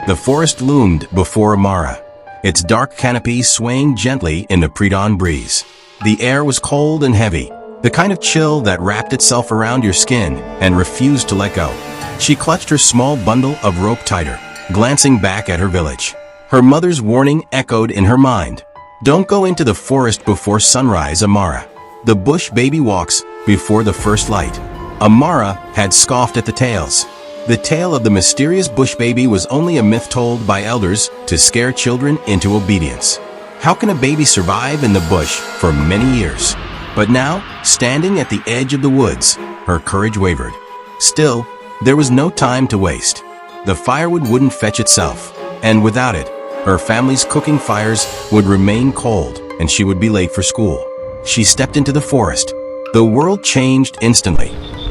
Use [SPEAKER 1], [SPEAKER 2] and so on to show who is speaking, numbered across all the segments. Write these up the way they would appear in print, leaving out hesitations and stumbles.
[SPEAKER 1] The forest loomed before Amara, its dark canopy swaying gently in the pre-dawn breeze. The air was cold and heavy, the kind of chill that wrapped itself around your skin and refused to let go. She clutched her small bundle of rope tighter, glancing back at her village. Her mother's warning echoed in her mind. Don't go into the forest before sunrise, Amara. The bush baby walks before the first light. Amara had scoffed at the tales. The tale of the mysterious bush baby was only a myth told by elders to scare children into obedience. How can a baby survive in the bush for many years? But now, standing at the edge of the woods, her courage wavered. Still, there was no time to waste. The firewood wouldn't fetch itself, and without it, her family's cooking fires would remain cold and she would be late for school. She stepped into the forest. The world changed instantly.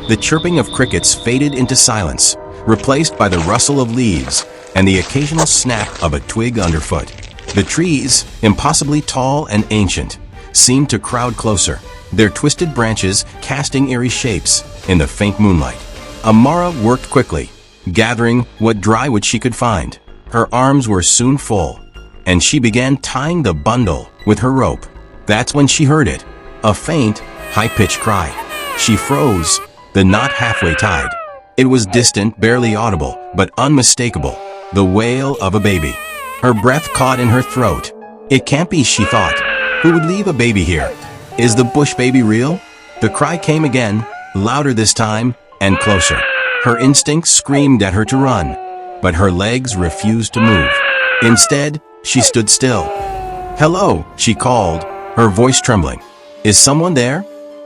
[SPEAKER 1] The chirping of crickets faded into silence, replaced by the rustle of leaves and the occasional snap of a twig underfoot. The trees, impossibly tall and ancient, seemed to crowd closer, their twisted branches casting eerie shapes in the faint moonlight. Amara worked quickly, gathering what dry wood she could find. Her arms were soon full, and she began tying the bundle with her rope. That's when she heard it, a faint, high-pitched cry. She froze, the knot halfway tied. It was distant, barely audible, but unmistakable, the wail of a baby. Her breath caught in her throat. It can't be, she thought. Who would leave a baby here? Is the bush baby real? The cry came again, louder this time, and closer. Her instincts screamed at her to run, but her legs refused to move. Instead, she stood still. "Hello," she called, her voice trembling. "Is someone there?"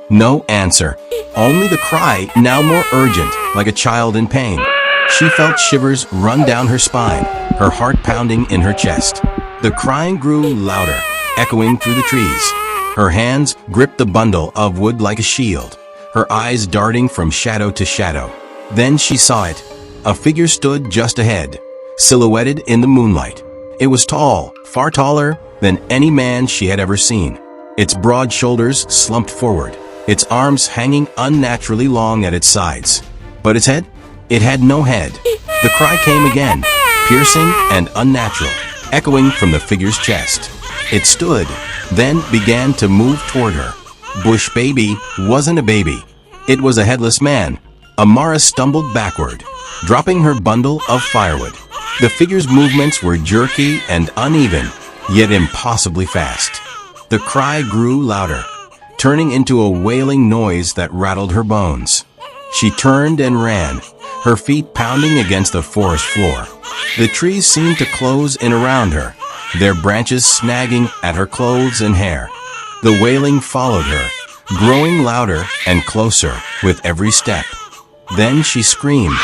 [SPEAKER 1] No answer. Only the cry, now more urgent, like a child in pain. She felt shivers run down her spine, her heart pounding in her chest. The crying grew louder, echoing through the trees. Her hands gripped the bundle of wood like a shield, her eyes darting from shadow to shadow. Then she saw it. A figure stood just ahead, silhouetted in the moonlight. It was tall, far taller than any man she had ever seen. Its broad shoulders slumped forward, its arms hanging unnaturally long at its sides. But its head? It had no head. The cry came again, piercing and unnatural, echoing from the figure's chest. It stood, then began to move toward her. Bush baby wasn't a baby. It was a headless man. Amara stumbled backward, dropping her bundle of firewood. The figure's movements were jerky and uneven, yet impossibly fast. The cry grew louder, turning into a wailing noise that rattled her bones. She turned and ran, her feet pounding against the forest floor. The trees seemed to close in around her, their branches snagging at her clothes and hair. The wailing followed her, growing louder and closer with every step. Then she screamed,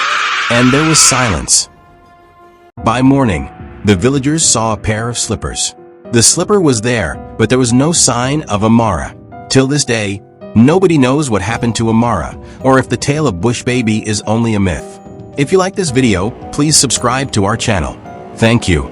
[SPEAKER 1] and there was silence. By morning, the villagers saw a pair of slippers. The slipper was there, but there was no sign of Amara. Till this day, nobody knows what happened to Amara, or if the tale of Bush Baby is only a myth. If you like this video, please subscribe to our channel. Thank you.